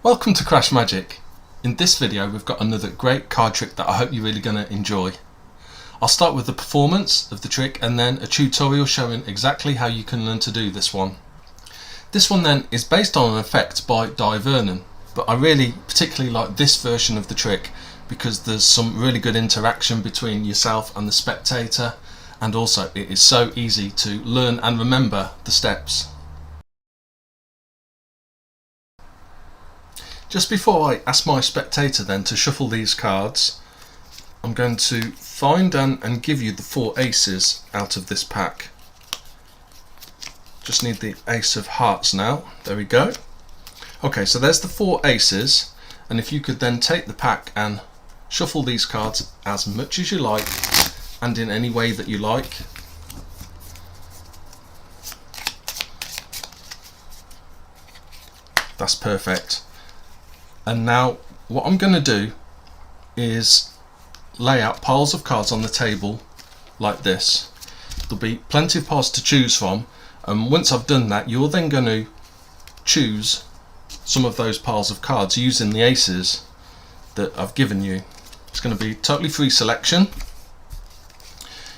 Welcome to CrashMagic. In this video we've got another great card trick that I hope you're really going to enjoy. I'll start with the performance of the trick and then a tutorial showing exactly how you can learn to do this one. This one then is based on an effect by Dai Vernon, but I really particularly like this version of the trick because there's some really good interaction between yourself and the spectator, and also it is so easy to learn and remember the steps. Just before I ask my spectator then to shuffle these cards, I'm going to find and give you the 4 aces out of this pack. Just need the ace of hearts now. There we go. Okay, so there's the 4 aces, and if you could then take the pack and shuffle these cards as much as you like and in any way that you like. That's perfect. And now what I'm going to do is lay out piles of cards on the table like this. There'll be plenty of piles to choose from, and once I've done that you're then going to choose some of those piles of cards using the aces that I've given you. It's going to be totally free selection.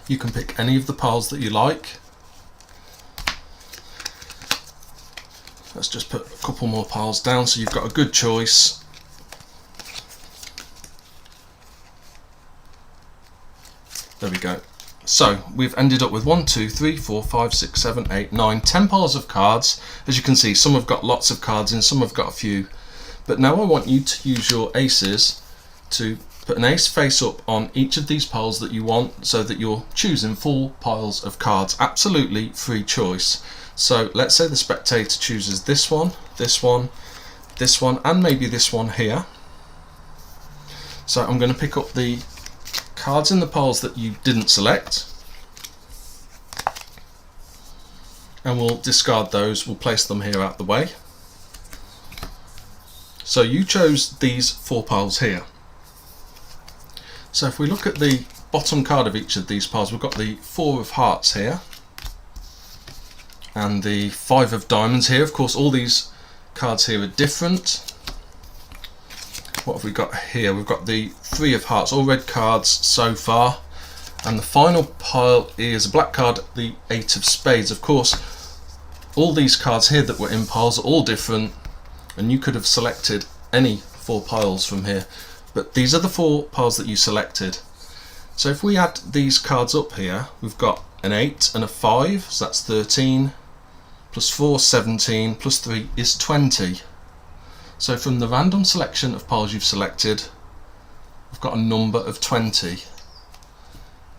You can pick any of the piles that you like. Let's just put a couple more piles down so you've got a good choice. There we go. So we've ended up with 1, 2, 3, 4, 5, 6, 7, 8, 9, 10 piles of cards. As you can see, some have got lots of cards in, some have got a few. But now I want you to use your aces to put an ace face up on each of these piles that you want, so that you're choosing 4 piles of cards. Absolutely free choice. So let's say the spectator chooses this one, this one, this one, and maybe this one here. So I'm going to pick up the cards in the piles that you didn't select, and we'll discard those. We'll place them here out the way. So you chose these 4 piles here. So if we look at the bottom card of each of these piles, we've got the 4 of hearts here and the 5 of diamonds here. Of course, all these cards here are different. What have we got here? We've got the 3 of hearts, all red cards so far. And the final pile is a black card, the 8 of spades. Of course, all these cards here that were in piles are all different, and you could have selected any 4 piles from here. But these are the 4 piles that you selected. So if we add these cards up here, we've got an 8 and a 5, so that's 13. Plus 4, 17, plus 3 is 20. So from the random selection of piles you've selected, we've got a number of 20.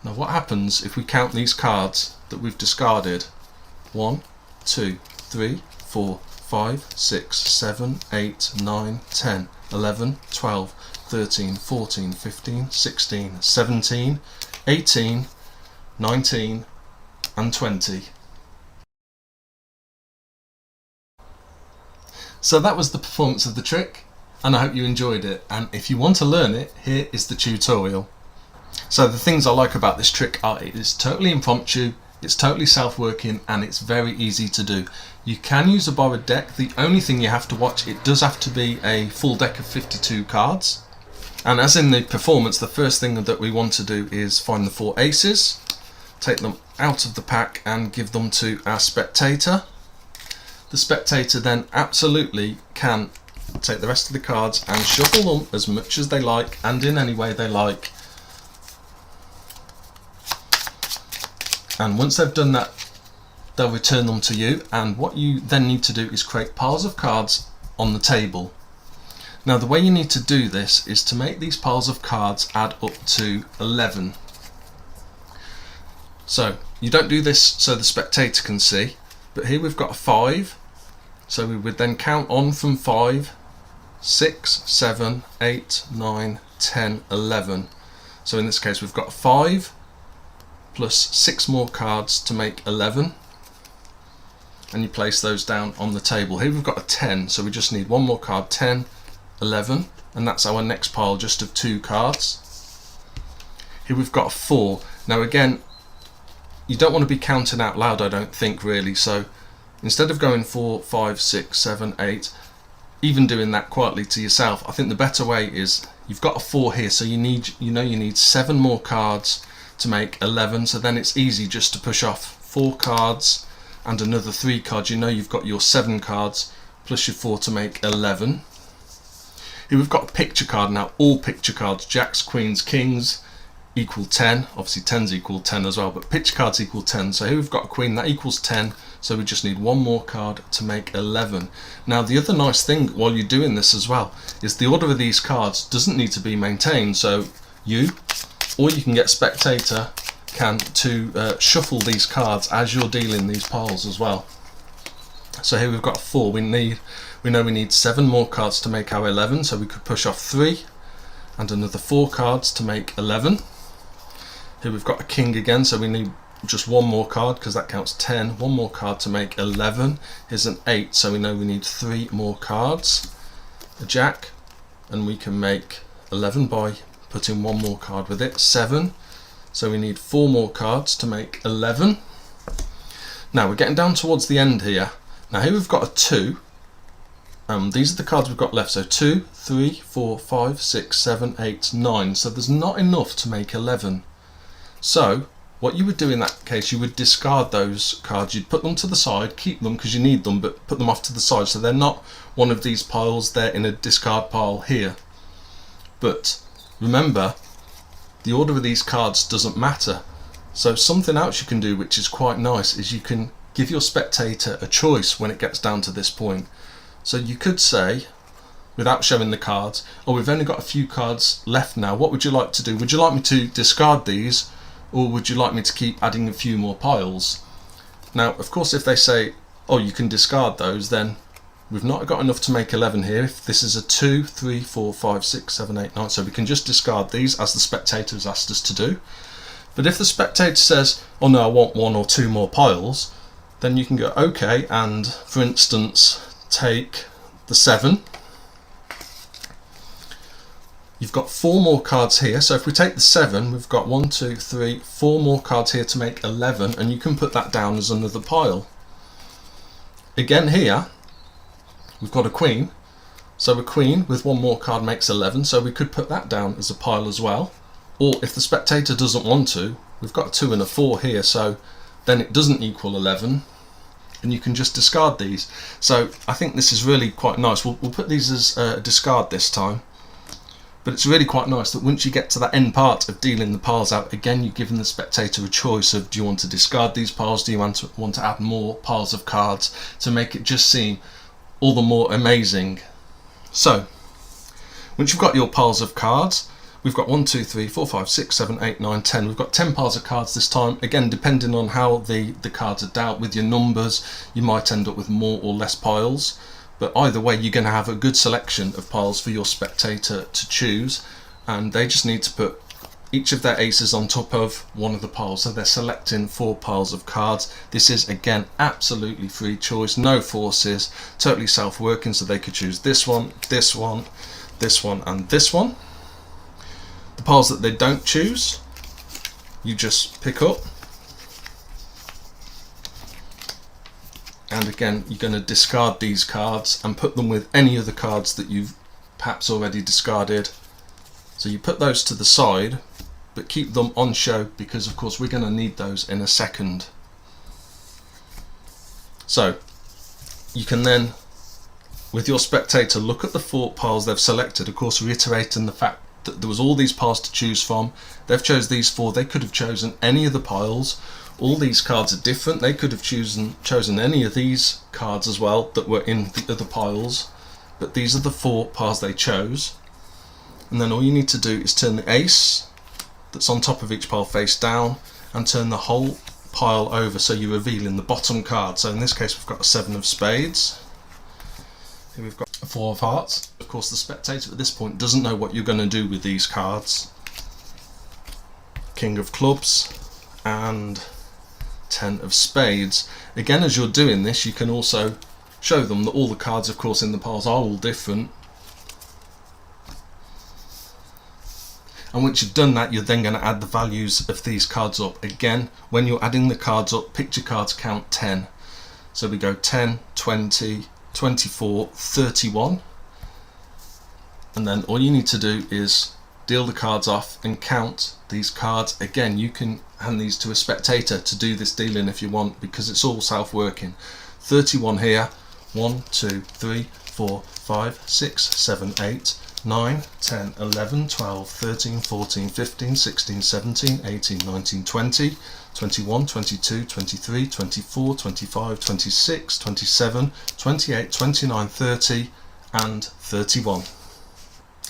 Now what happens if we count these cards that we've discarded? 1, 2, 3, 4, 5, 6, 7, 8, 9, 10, 11, 12, 13, 14, 15, 16, 17, 18, 19, and 20. So that was the performance of the trick, and I hope you enjoyed it. And if you want to learn it, here is the tutorial. So the things I like about this trick are it is totally impromptu, it's totally self-working, and it's very easy to do. You can use a borrowed deck. The only thing you have to watch, it does have to be a full deck of 52 cards. And as in the performance, the first thing that we want to do is find the 4 aces, take them out of the pack and give them to our spectator. The spectator then absolutely can take the rest of the cards and shuffle them as much as they like and in any way they like. And once they've done that, they'll return them to you, and what you then need to do is create piles of cards on the table. Now the way you need to do this is to make these piles of cards add up to 11. So you don't do this so the spectator can see, but here we've got a 5, so we would then count on from 5, 6, 7, 8, 9, 10, 11. So in this case we've got a 5 plus 6 more cards to make 11, and you place those down on the table. Here we've got a 10, so we just need 1 more card, 10, 11, and that's our next pile just of 2 cards. Here we've got a 4. Now again, you don't want to be counting out loud, I don't think, really, so instead of going 4, 5, 6, 7, 8, even doing that quietly to yourself, I think the better way is, you've got a 4 here, so you need 7 more cards to make 11. So then it's easy just to push off 4 cards and another 3 cards. You've got your 7 cards plus your 4 to make 11. Here we've got a picture card now. All picture cards, jacks, queens, kings, equal 10. Obviously 10's equal 10 as well, but picture cards equal 10. So here we've got a queen, that equals 10. So we just need 1 more card to make 11. Now the other nice thing while you're doing this as well is the order of these cards doesn't need to be maintained. So you, or you can get spectator, can to shuffle these cards as you're dealing these piles as well. So here we've got 4. We know we need 7 more cards to make our 11. So we could push off 3 and another 4 cards to make 11. Here we've got a king again, so we need just 1 more card because that counts 10. 1 more card to make 11. Here's an 8, so we know we need 3 more cards. A jack, and we can make 11 by putting 1 more card with it. 7, so we need 4 more cards to make 11. Now we're getting down towards the end here. Now here we've got a 2. These are the cards we've got left, so 2, 3, 4, 5, 6, 7, 8, 9. So there's not enough to make 11. So what you would do in that case, you would discard those cards. You'd put them to the side, keep them because you need them, but put them off to the side so they're not one of these piles, they're in a discard pile here. But remember, the order of these cards doesn't matter. So something else you can do which is quite nice is you can give your spectator a choice when it gets down to this point. So you could say, without showing the cards, oh, we've only got a few cards left now, what would you like to do? Would you like me to discard these, or would you like me to keep adding a few more piles? Now of course if they say, oh, you can discard those, then we've not got enough to make 11 here. If this is a 2, 3, 4, 5, 6, 7, 8, 9, so we can just discard these as the spectator has asked us to do. But if the spectator says, oh no, I want 1 or 2 more piles, then you can go okay, and for instance take the 7. You've got 4 more cards here, so if we take the 7, we've got 1, 2, 3, 4 more cards here to make 11, and you can put that down as another pile. Again here we've got a queen, so a queen with 1 more card makes 11, so we could put that down as a pile as well. Or if the spectator doesn't want to, we've got a 2 and a 4 here, so then it doesn't equal 11, and you can just discard these. So I think this is really quite nice. We'll put these as a discard this time. But it's really quite nice that once you get to that end part of dealing the piles out, again you've given the spectator a choice of, do you want to discard these piles, do you want to add more piles of cards to make it just seem all the more amazing. So once you've got your piles of cards, we've got 1, 2, 3, 4, 5, 6, 7, 8, 9, 10. We've got 10 piles of cards this time. Again, depending on how the cards are dealt with your numbers, you might end up with more or less piles. But either way, you're going to have a good selection of piles for your spectator to choose, and they just need to put each of their aces on top of one of the piles. So they're selecting 4 piles of cards. This is again absolutely free choice, no forces, totally self-working, so they could choose this one, this one, this one and this one. The piles that they don't choose, you just pick up. And again, you're going to discard these cards and put them with any other cards that you've perhaps already discarded. So you put those to the side, but keep them on show because of course we're going to need those in a second. So you can then, with your spectator, look at the 4 piles they've selected, of course reiterating the fact that there was all these piles to choose from. They've chose these 4, they could have chosen any of the piles. All these cards are different, they could have chosen any of these cards as well that were in the other piles, but these are the 4 piles they chose. And then all you need to do is turn the ace that's on top of each pile face down and turn the whole pile over so you're revealing the bottom card. So in this case we've got a 7 of spades, here we've got a 4 of hearts. Of course the spectator at this point doesn't know what you're going to do with these cards. King of clubs and 10 of spades. Again, as you're doing this, you can also show them that all the cards of course in the piles are all different. And once you've done that, you're then going to add the values of these cards up. Again, when you're adding the cards up, picture cards count 10. So we go 10, 20, 24, 31. and then all you need to do is deal the cards off and count these cards. Again, you can hand these to a spectator to do this dealing if you want, because it's all self-working. 31 here. 1, 2, 3, 4, 5, 6, 7, 8, 9, 10, 11, 12, 13, 14, 15, 16, 17, 18, 19, 20, 21, 22, 23, 24, 25, 26, 27, 28, 29, 30 and 31.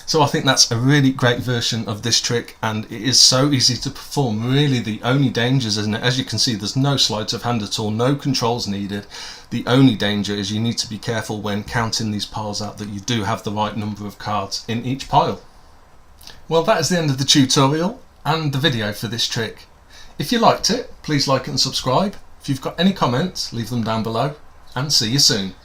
So I think that's a really great version of this trick, and it is so easy to perform. Really the only dangers, isn't it? As you can see, there's no sleight of hand at all, no controls needed. The only danger is you need to be careful when counting these piles out that you do have the right number of cards in each pile. Well, that is the end of the tutorial and the video for this trick. If you liked it, please like and subscribe. If you've got any comments, leave them down below, and see you soon.